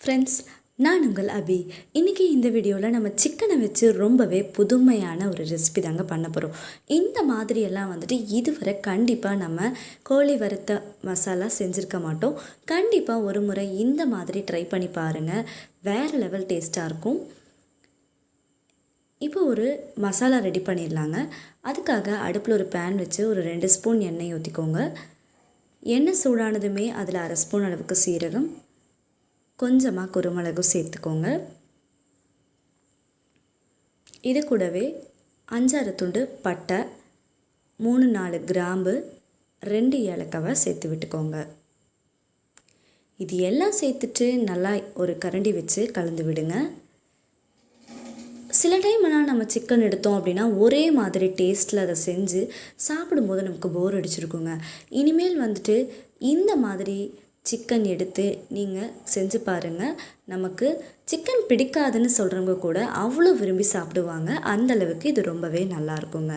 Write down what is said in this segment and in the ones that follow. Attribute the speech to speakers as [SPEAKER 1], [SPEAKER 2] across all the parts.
[SPEAKER 1] Friends, நான் உங்கள் அபி. இன்றைக்கி இந்த வீடியோவில் நம்ம சிக்கனை வச்சு ரொம்பவே புதுமையான ஒரு ரெசிபி தாங்க பண்ண போகிறோம். இந்த மாதிரியெல்லாம் இதுவரை கண்டிப்பாக நம்ம கோழி வறுத்த மசாலா செஞ்சுருக்க மாட்டோம். கண்டிப்பாக ஒரு முறை இந்த மாதிரி ட்ரை பண்ணி பாருங்கள், வேறு லெவல் டேஸ்ட்டாக இருக்கும். இப்போ ஒரு மசாலா ரெடி பண்ணிடலாங்க. அதுக்காக அடுப்பில் ஒரு பேன் வச்சு ஒரு 2 ஸ்பூன் எண்ணெய் ஊற்றிக்கோங்க. எண்ணெய் சூடானதுமே அதில் 1/2 ஸ்பூன் அளவுக்கு சீரகம், கொஞ்சமாக குருமிளகு சேர்த்துக்கோங்க. இது கூடவே 5-6 துண்டு பட்டை, 3-4 கிராம்பு, 2 ஏலக்காவை சேர்த்து விட்டுக்கோங்க. இது எல்லாம் சேர்த்துட்டு நல்லா ஒரு கரண்டி வச்சு கலந்து விடுங்க. சில டைம்லாம் நம்ம சிக்கன் எடுத்தோம் அப்படின்னா ஒரே மாதிரி டேஸ்ட்டில் அதை செஞ்சு சாப்பிடும்போது நமக்கு போர் அடிச்சிருக்குங்க. இனிமேல் இந்த மாதிரி சிக்கன் எடுத்து நீங்கள் செஞ்சு பாருங்கள். நமக்கு சிக்கன் பிடிக்காதுன்னு சொல்கிறவங்க கூட அவ்வளோ விரும்பி சாப்பிடுவாங்க. அந்தளவுக்கு இது ரொம்பவே நல்லா இருக்குங்க.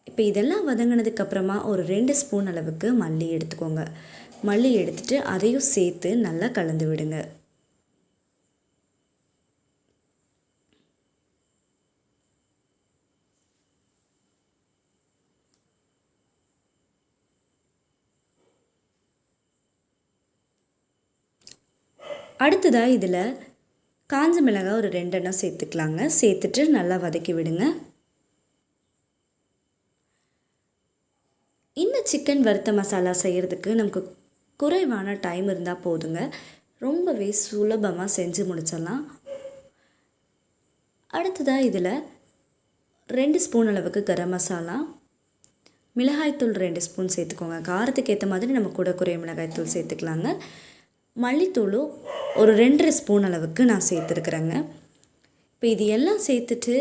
[SPEAKER 1] இப்போ இதெல்லாம் வதங்கினதுக்கப்புறமா ஒரு 2 ஸ்பூன் அளவுக்கு மல்லி எடுத்துக்கோங்க. மல்லி எடுத்துகிட்டு அதையும் சேர்த்து நல்லா கலந்து விடுங்க. அடுத்ததாக இதில் காஞ்ச மிளகாய் ஒரு 2 எண்ணம் சேர்த்துக்கலாங்க. சேர்த்துட்டு நல்லா வதக்கி விடுங்க. இந்த சிக்கன் வறுத்த மசாலா செய்கிறதுக்கு நமக்கு குறைவான டைம் இருந்தால் போதுங்க. ரொம்பவே சுலபமாக செஞ்சு முடிச்சிடலாம். அடுத்ததாக இதில் 2 ஸ்பூன் அளவுக்கு கரம் மசாலா, மிளகாய்த்தூள் 2 ஸ்பூன் சேர்த்துக்கோங்க. காரத்துக்கு ஏற்ற மாதிரி நம்ம கூட குறைய மிளகாய்த்தூள் சேர்த்துக்கலாங்க. மல்லித்தூளும் ஒரு 2 ஸ்பூன் அளவுக்கு நான் சேர்த்துருக்குறேங்க. இப்போ இது எல்லாம் சேர்த்துட்டு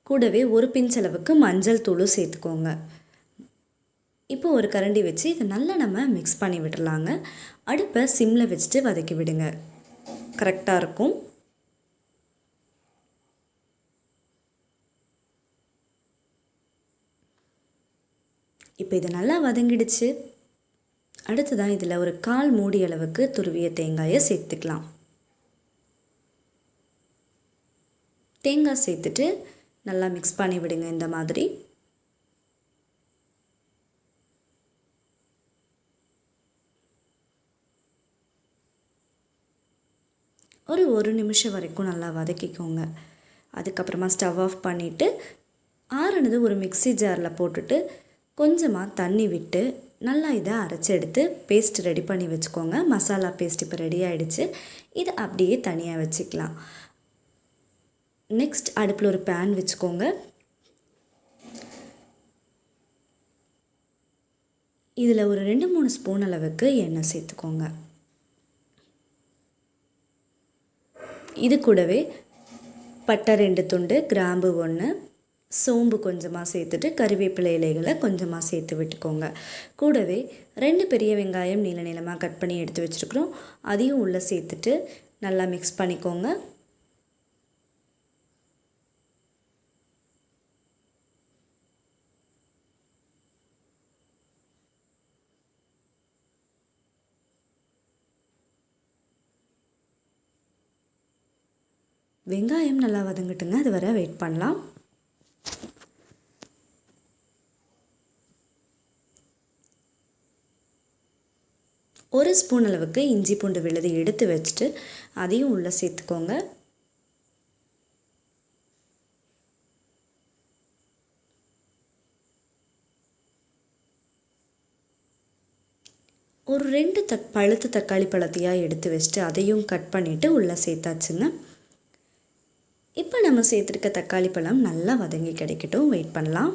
[SPEAKER 1] கூடவே ஒரு பிஞ்ச் அளவுக்கு மஞ்சள் தூளும் சேர்த்துக்கோங்க. இப்போ ஒரு கரண்டி வச்சு இதை நல்லா நம்ம மிக்ஸ் பண்ணி விட்டுடலாங்க. அடுப்பை சிம்மில் வச்சுட்டு வதக்கி விடுங்க, கரெக்டாக இருக்கும். இப்போ இது நல்லா வதங்கிடுச்சு. அடுத்ததான் இதில் ஒரு 1/4 மூடி அளவுக்கு துருவிய தேங்காயை சேர்த்துக்கலாம். தேங்காய் சேர்த்துட்டு நல்லா மிக்ஸ் பண்ணி விடுங்க. இந்த மாதிரி ஒரு நிமிஷம் வரைக்கும் நல்லா வதக்கிக்கோங்க. அதுக்கப்புறமா ஸ்டவ் ஆஃப் பண்ணிவிட்டு ஆறுனது ஒரு மிக்ஸி ஜாரில் போட்டுட்டு கொஞ்சமாக தண்ணி விட்டு நல்லா இதை அரைச்சி எடுத்து பேஸ்ட் ரெடி பண்ணி வச்சுக்கோங்க. மசாலா பேஸ்ட் இப்போ ரெடி ஆகிடுச்சு. இதை அப்படியே தனியாக வச்சுக்கலாம். நெக்ஸ்ட் அடுப்பில் ஒரு பேன் வச்சுக்கோங்க. இதில் ஒரு 2-3 ஸ்பூன் அளவுக்கு எண்ணெய் சேர்த்துக்கோங்க. இது கூடவே பட்டை 2 துண்டு, கிராம்பு 1, சோம்பு கொஞ்சமாக சேர்த்துட்டு கறிவேப்பிலை இலைகளை கொஞ்சமாக சேர்த்து விட்டுக்கோங்க. கூடவே 2 பெரிய வெங்காயம் நீள நீளமாக கட் பண்ணி எடுத்து வச்சுருக்குறோம். அதையும் உள்ளே சேர்த்துட்டு நல்லா மிக்ஸ் பண்ணிக்கோங்க. வெங்காயம் நல்லா வதங்கட்டுங்க, அது வரை வெயிட் பண்ணலாம். ஒரு ஸ்பூன் அளவுக்கு இஞ்சி பூண்டு விழுது எடுத்து வச்சுட்டு அதையும் உள்ளே சேர்த்துக்கோங்க. ஒரு 2 பழுத்த தக்காளி பழத்தையாக எடுத்து வச்சுட்டு அதையும் கட் பண்ணிவிட்டு உள்ளே சேர்த்தாச்சுங்க. இப்போ நம்ம சேர்த்துருக்க தக்காளி பழம் நல்லா வதங்கி கிடைக்கட்டும், வெயிட் பண்ணலாம்.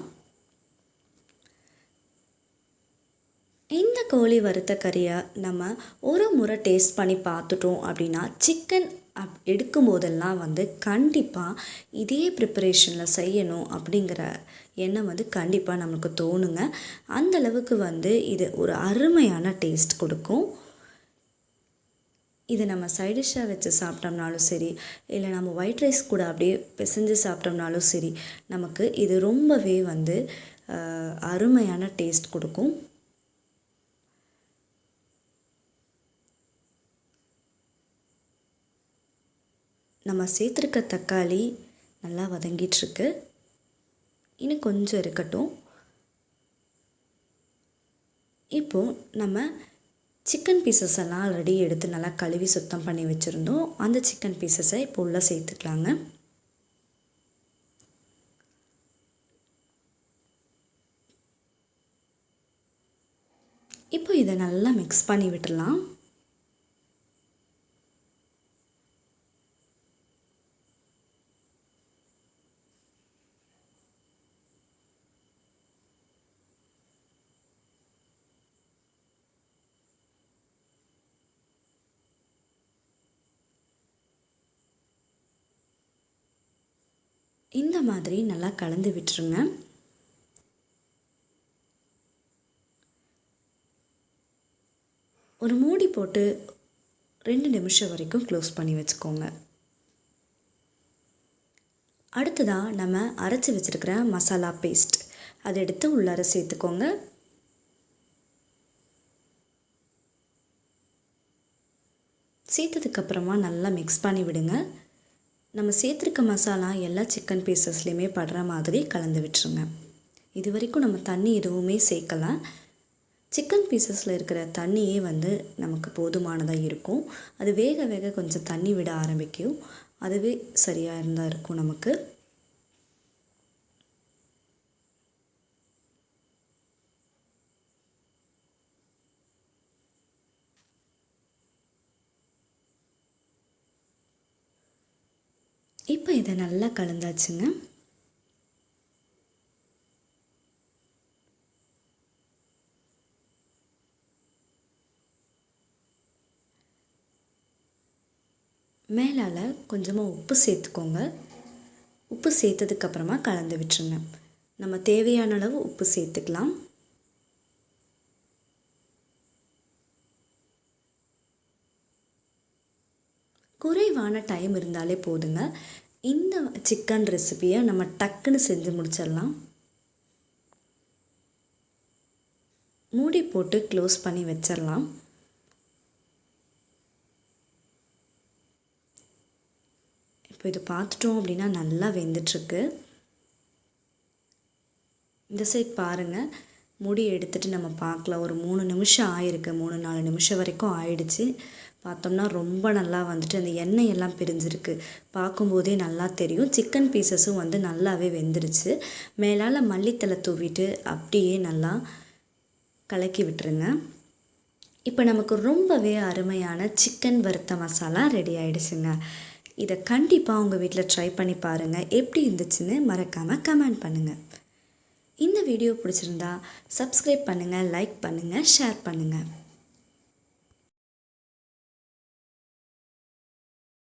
[SPEAKER 1] இந்த கோழி வறுத்த கறியை நம்ம ஒரு முறை டேஸ்ட் பண்ணி பார்த்துட்டோம் அப்படின்னா சிக்கன் எடுக்கும் போதெல்லாம் கண்டிப்பாக இதே ப்ரிப்பரேஷனில் செய்யணும் அப்படிங்கிற எண்ணம் கண்டிப்பாக நமக்கு தோணுங்க. அந்தளவுக்கு இது ஒரு அருமையான டேஸ்ட் கொடுக்கும். இதை நம்ம சைடிஷ்ஷாக வச்சு சாப்பிட்டோம்னாலும் சரி, இல்லை நம்ம ஒயிட் ரைஸ் கூட அப்படியே பிசைஞ்சு சாப்பிட்டோம்னாலும் சரி, நமக்கு இது ரொம்பவே அருமையான டேஸ்ட் கொடுக்கும். நம்ம சேர்த்துருக்க தக்காளி நல்லா வதங்கிட்டுருக்கு. இன்னும் கொஞ்சம் இருக்கட்டும். இப்போது நம்ம சிக்கன் பீசஸ் எல்லாம் ஆல்ரெடி எடுத்து நல்லா கழுவி சுத்தம் பண்ணி வச்சுருந்தோம். அந்த சிக்கன் பீசஸை இப்போ உள்ளே சேர்த்துக்கலாங்க. இப்போ இதை நல்லா மிக்ஸ் பண்ணி விட்டுடலாம். இந்த மாதிரி நல்லா கலந்து விட்டுருங்க. ஒரு மூடி போட்டு 2 நிமிஷம் வரைக்கும் க்ளோஸ் பண்ணி வச்சுக்கோங்க. அடுத்ததாக நம்ம அரைச்சி வச்சுருக்கிற மசாலா பேஸ்ட் அதை எடுத்து உள்ளார சேர்த்துக்கோங்க. சேர்த்ததுக்கப்புறமா நல்லா மிக்ஸ் பண்ணி விடுங்க. நம்ம சேர்த்துருக்க மசாலா எல்லா சிக்கன் பீசஸ்லேயுமே படுற மாதிரி கலந்து விட்டுருங்க. இது வரைக்கும் நம்ம தண்ணி எதுவுமே சேர்க்கலாம். சிக்கன் பீசஸில் இருக்கிற தண்ணியே நமக்கு போதுமானதாக இருக்கும். அது வேக வேக கொஞ்சம் தண்ணி விட ஆரம்பிக்கும். அதுவே சரியாக இருந்தால் இருக்கும் நமக்கு. இப்போ இதை நல்லா கலந்தாச்சுங்க. மேலால் கொஞ்சமாக உப்பு சேர்த்துக்கோங்க. உப்பு சேர்த்ததுக்கப்புறமா கலந்து விட்டுருங்க. நம்ம தேவையான அளவு உப்பு சேர்த்துக்கலாம். குறைவான டைம் இருந்தாலே போதுங்க. இந்த சிக்கன் ரெசிபியை நம்ம டக்குன்னு செஞ்சு முடிச்சிடலாம். மூடி போட்டு க்ளோஸ் பண்ணி வச்சிடலாம். இப்போ இது பார்த்துட்டோம் அப்படின்னா நல்லா வெந்துட்டுருக்கு. இந்த சைட் பாருங்கள், மூடி எடுத்துகிட்டு நம்ம பார்க்கலாம். ஒரு 3 நிமிஷம் ஆயிருக்கு. 3-4 நிமிஷம் வரைக்கும் ஆயிடுச்சு. பார்த்தோம்னா ரொம்ப நல்லா அந்த எண்ணெய் எல்லாம் பிரிஞ்சிருக்கு. பார்க்கும்போதே நல்லா தெரியும். சிக்கன் பீசஸும் நல்லாவே வெந்துருச்சு. மேலால் மல்லித்தலை தூவிட்டு அப்படியே நல்லா கலக்கி விட்டுருங்க. இப்போ நமக்கு ரொம்பவே அருமையான சிக்கன் வறுத்த மசாலா ரெடி ஆகிடுச்சுங்க. இதை கண்டிப்பாக உங்கள் வீட்டில் ட்ரை பண்ணி பாருங்கள். எப்படி இருந்துச்சுன்னு மறக்காமல் கமெண்ட் பண்ணுங்கள். இந்த வீடியோ பிடிச்சிருந்தா சப்ஸ்கிரைப் பண்ணுங்கள், லைக் பண்ணுங்கள், ஷேர் பண்ணுங்கள்.